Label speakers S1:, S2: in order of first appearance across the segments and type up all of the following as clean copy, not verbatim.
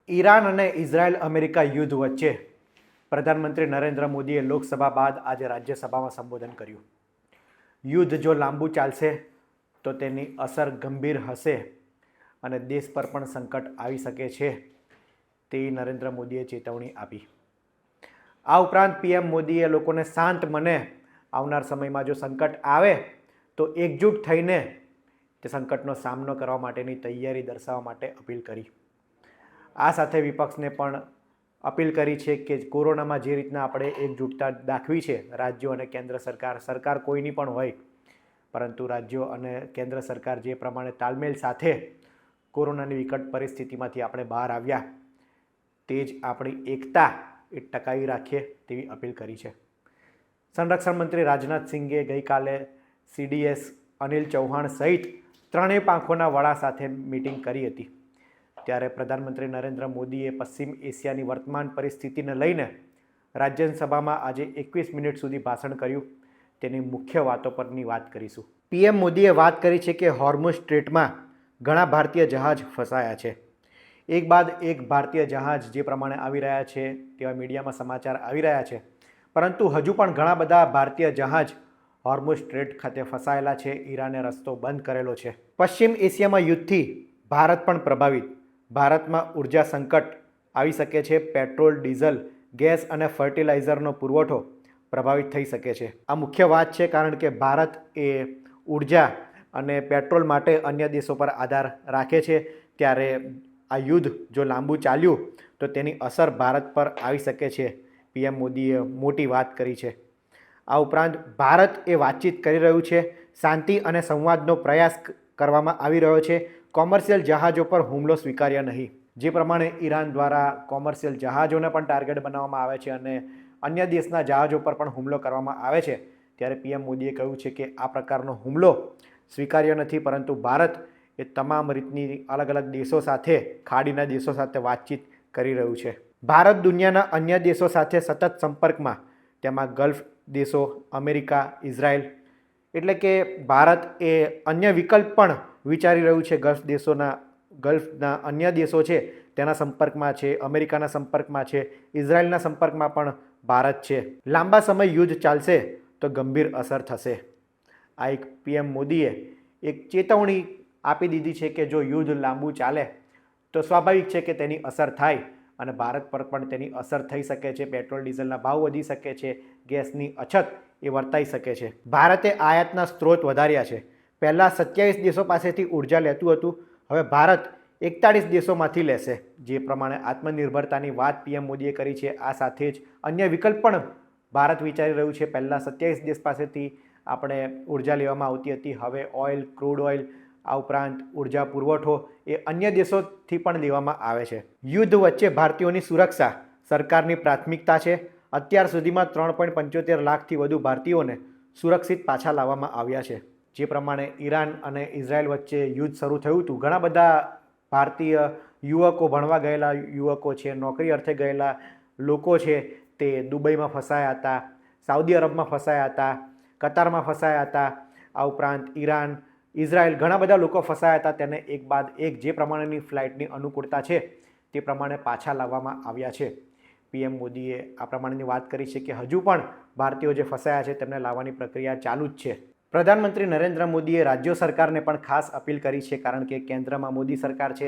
S1: Iran અને Israel America યુદ્ધ વચ્ચે પ્રધાનમંત્રી નરેન્દ્ર મોદીએ લોકસભા બાદ આજે રાજ્યસભામાં સંબોધન કર્યું. યુદ્ધ જો લાંબુ ચાલશે તો તેની અસર ગંભીર હશે અને દેશ પર પણ સંકટ આવી શકે છે તેવી નરેન્દ્ર મોદીએ ચેતવણી આપી. આ ઉપરાંત પીએમ મોદીએ લોકોને શાંત મને આવનાર સમયમાં જો સંકટ આવે તો એકજૂટ થઈને તે સંકટનો સામનો કરવા માટેની તૈયારી દર્શાવવા માટે અપીલ કરી. આ સાથે વિપક્ષને પણ અપીલ કરી છે કે કોરોનામાં જે રીતના આપણે એકજૂટતા દાખવી છે રાજ્યો અને કેન્દ્ર સરકાર કોઈની પણ હોય, પરંતુ રાજ્યો અને કેન્દ્ર સરકાર જે પ્રમાણે તાલમેલ સાથે કોરોનાની વિકટ પરિસ્થિતિમાંથી આપણે બહાર આવ્યા તે જ આપણી એકતા એ ટકાવી રાખીએ તેવી અપીલ કરી છે. સંરક્ષણ મંત્રી રાજનાથ સિંઘે ગઈકાલે CDS અનિલ ચૌહાણ સહિત ત્રણેય પાંખોના વડા સાથે મિટિંગ કરી હતી. ત્યારે પ્રધાનમંત્રી નરેન્દ્ર મોદીએ પશ્ચિમ એશિયાની વર્તમાન પરિસ્થિતિને લઈને રાજ્યસભામાં આજે 21 મિનિટ સુધી ભાષણ કર્યું. તેની મુખ્ય વાતો પરની વાત કરીશું. પીએમ મોદીએ વાત કરી છે કે હોર્મુઝ સ્ટ્રેટમાં ઘણા ભારતીય જહાજ ફસાયા છે. એક બાદ એક ભારતીય જહાજ જે પ્રમાણે આવી રહ્યા છે તેવા મીડિયામાં સમાચાર આવી રહ્યા છે, પરંતુ હજુ પણ ઘણા બધા ભારતીય જહાજ હોર્મુઝ સ્ટ્રેટ ખાતે ફસાયેલા છે. ઈરાને રસ્તો બંધ કરેલો છે. પશ્ચિમ એશિયામાં યુદ્ધથી ભારત પણ પ્રભાવિત. ભારતમાં ઉર્જા સંકટ આવી શકે છે. પેટ્રોલ, ડીઝલ, ગેસ અને ફર્ટિલાઇઝરનો પુરવઠો પ્રભાવિત થઈ શકે છે. આ મુખ્ય વાત છે, કારણ કે ભારત એ ઉર્જા અને પેટ્રોલ માટે અન્ય દેશો પર આધાર રાખે છે. ત્યારે આ યુદ્ધ જો લાંબુ ચાલ્યું તો તેની અસર ભારત પર આવી શકે છે. પીએમ મોદીએ મોટી વાત કરી છે. આ ઉપરાંત ભારત એ વાતચીત કરી રહ્યું છે. શાંતિ અને સંવાદનો પ્રયાસ કરવામાં આવી રહ્યો છે. કોમર્શિયલ જહાજો પર હુમલો સ્વીકાર્ય નહીં. જે પ્રમાણે ઈરાન દ્વારા કોમર્શિયલ જહાજોને પણ ટાર્ગેટ બનાવવામાં આવે છે અને અન્ય દેશના જહાજો પર પણ હુમલો કરવામાં આવે છે, ત્યારે પીએમ મોદીએ કહ્યું છે કે આ પ્રકારનો હુમલો સ્વીકાર્ય નથી, પરંતુ ભારત એ તમામ રીતની અલગ અલગ દેશો સાથે, ખાડીના દેશો સાથે વાતચીત કરી રહ્યું છે. ભારત દુનિયાના અન્ય દેશો સાથે સતત સંપર્કમાં, તેમાં ગલ્ફ દેશો, અમેરિકા, ઇઝરાયલ, એટલે કે ભારત એ અન્ય વિકલ્પ પણ વિચારી રહ્યું છે. ગલ્ફના અન્ય દેશો છે તેના સંપર્કમાં છે, અમેરિકાના સંપર્કમાં છે, ઇઝરાયલના સંપર્કમાં પણ ભારત છે. લાંબા સમય યુદ્ધ ચાલશે તો ગંભીર અસર થશે. આ એક પીએમ મોદીએ એક ચેતવણી આપી દીધી છે કે જો યુદ્ધ લાંબુ ચાલે તો સ્વાભાવિક છે કે તેની અસર થાય અને ભારત પર પણ તેની અસર થઈ શકે છે. પેટ્રોલ ડીઝલના ભાવ વધી શકે છે, ગેસની અછત એ વર્તાઈ શકે છે. ભારતે આયાતના સ્ત્રોત વધાર્યા છે. પહેલાં 27 દેશો પાસેથી ઉર્જા લેતું હતું, હવે ભારત 41 દેશોમાંથી લેશે. જે પ્રમાણે આત્મનિર્ભરતાની વાત પીએમ મોદીએ કરી છે, આ સાથે જ અન્ય વિકલ્પ પણ ભારત વિચારી રહ્યું છે. પહેલાં 27 દેશ પાસેથી આપણે ઉર્જા લેવામાં આવતી હતી, હવે ઓઇલ, ક્રૂડ ઓઇલ, આ ઉપરાંત ઉર્જા પુરવઠો એ અન્ય દેશોથી પણ લેવામાં આવે છે. યુદ્ધ વચ્ચે ભારતીયોની સુરક્ષા સરકારની પ્રાથમિકતા છે. અત્યાર સુધીમાં 3.75 લાખથી વધુ ભારતીયોને સુરક્ષિત પાછા લાવવામાં આવ્યા છે. જે પ્રમાણે ઈરાન અને ઇઝરાયલ વચ્ચે યુદ્ધ શરૂ થયું હતું, ઘણા બધા ભારતીય યુવકો, ભણવા ગયેલા યુવકો છે, નોકરી અર્થે ગયેલા લોકો છે, તે દુબઈમાં ફસાયા હતા, સાઉદી અરબમાં ફસાયા હતા, કતારમાં ફસાયા હતા. આ ઉપરાંત ઈરાન, ઇઝરાયલ, ઘણા બધા લોકો ફસાયા હતા. તેને એક બાદ એક જે પ્રમાણેની ફ્લાઇટની અનુકૂળતા છે તે પ્રમાણે પાછા લાવવામાં આવ્યા છે. પીએમ મોદીએ આ પ્રમાણેની વાત કરી છે કે હજુ પણ ભારતીયો જે ફસાયા છે તેમને લાવવાની પ્રક્રિયા ચાલુ જ છે. પ્રધાનમંત્રી નરેન્દ્ર મોદીએ રાજ્ય સરકારને પણ ખાસ અપીલ કરી છે, કારણ કે કેન્દ્રમાં મોદી સરકાર છે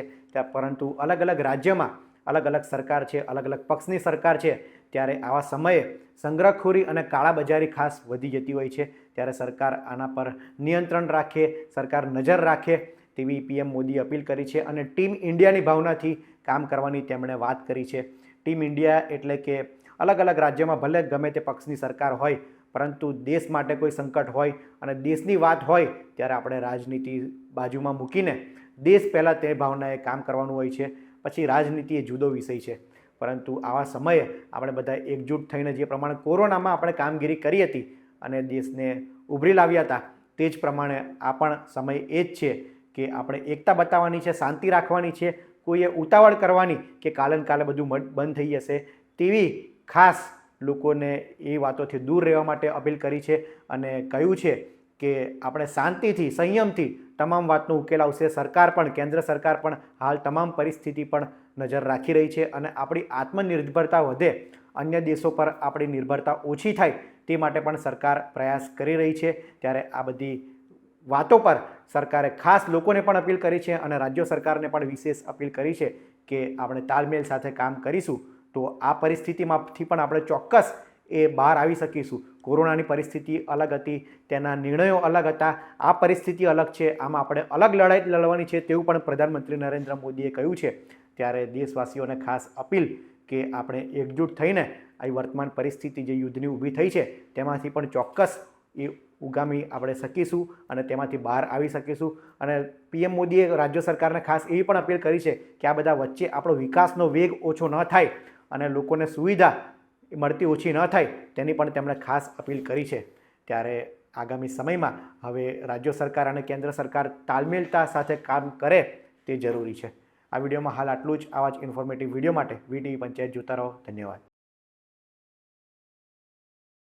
S1: પરંતુ અલગ અલગ રાજ્યમાં અલગ અલગ સરકાર છે, અલગ અલગ પક્ષની સરકાર છે. ત્યારે આવા સમયે સંગ્રહખોરી અને કાળાબજારી ખાસ વધી જતી હોય છે. ત્યારે સરકાર આના પર નિયંત્રણ રાખે, સરકાર નજર રાખે તેવી પીએમ મોદીએ અપીલ કરી છે અને ટીમ ઇન્ડિયાની ભાવનાથી કામ કરવાની તેમણે વાત કરી છે. ટીમ ઇન્ડિયા એટલે કે અલગ અલગ રાજ્યમાં ભલે ગમે તે પક્ષની સરકાર હોય, પરંતુ દેશ માટે કોઈ સંકટ હોય અને દેશની વાત હોય ત્યારે આપણે રાજનીતિ બાજુમાં મૂકીને દેશ પહેલાં તે ભાવનાએ કામ કરવાનું હોય છે. પછી રાજનીતિ એ જુદો વિષય છે. પરંતુ આવા સમયે આપણે બધા એકજૂટ થઈને જે પ્રમાણે કોરોનામાં આપણે કામગીરી કરી હતી અને દેશને ઉભરી લાવ્યા હતા, તે જ પ્રમાણે આ પણ સમય એ જ છે કે આપણે એકતા બતાવવાની છે, શાંતિ રાખવાની છે. કોઈએ ઉતાવળ કરવાની કે કાલે બધું બંધ થઈ જશે તેવી ખાસ લોકોને એ વાતોથી દૂર રહેવા માટે અપીલ કરી છે અને કહ્યું છે કે આપણે શાંતિથી, સંયમથી તમામ વાતનો ઉકેલ આવશે. સરકાર પણ, કેન્દ્ર સરકાર પણ હાલ તમામ પરિસ્થિતિ પણ નજર રાખી રહી છે અને આપણી આત્મનિર્ભરતા વધે, અન્ય દેશો પર આપણી નિર્ભરતા ઓછી થાય તે માટે પણ સરકાર પ્રયાસ કરી રહી છે. ત્યારે આ બધી વાતો પર સરકારે ખાસ લોકોને પણ અપીલ કરી છે અને રાજ્ય સરકારને પણ વિશેષ અપીલ કરી છે કે આપણે તાલમેલ સાથે કામ કરીશું તો આ પરિસ્થિતિમાંથી પણ આપણે ચોક્કસ એ બહાર આવી શકીશું. કોરોનાની પરિસ્થિતિ અલગ હતી, તેના નિર્ણયો અલગ હતા, આ પરિસ્થિતિ અલગ છે, આમાં આપણે અલગ લડાઈ લડવાની છે તેવું પણ પ્રધાનમંત્રી નરેન્દ્ર મોદીએ કહ્યું છે. ત્યારે દેશવાસીઓને ખાસ અપીલ કે આપણે એકજૂટ થઈને આ વર્તમાન પરિસ્થિતિ જે યુદ્ધની ઊભી થઈ છે તેમાંથી પણ ચોક્કસ એ ઉગામી આપણે શકીશું અને તેમાંથી બહાર આવી શકીશું. અને પીએમ મોદીએ રાજ્ય સરકારને ખાસ એવી પણ અપીલ કરી છે કે આ બધા વચ્ચે આપણો વિકાસનો વેગ ઓછો ન થાય અને લોકોને સુવિધા મળતી ઓછી ન થાય તેની પણ તેમણે ખાસ અપીલ કરી છે. ત્યારે આગામી સમયમાં હવે રાજ્ય સરકાર અને કેન્દ્ર સરકાર તાલમેલતા સાથે કામ કરે તે જરૂરી છે. આ વિડીયોમાં હાલ આટલું જ. આવા જ ઇન્ફોર્મેટિવ વિડીયો માટે વીટીવી પંચાયત જોતા રહો. ધન્યવાદ.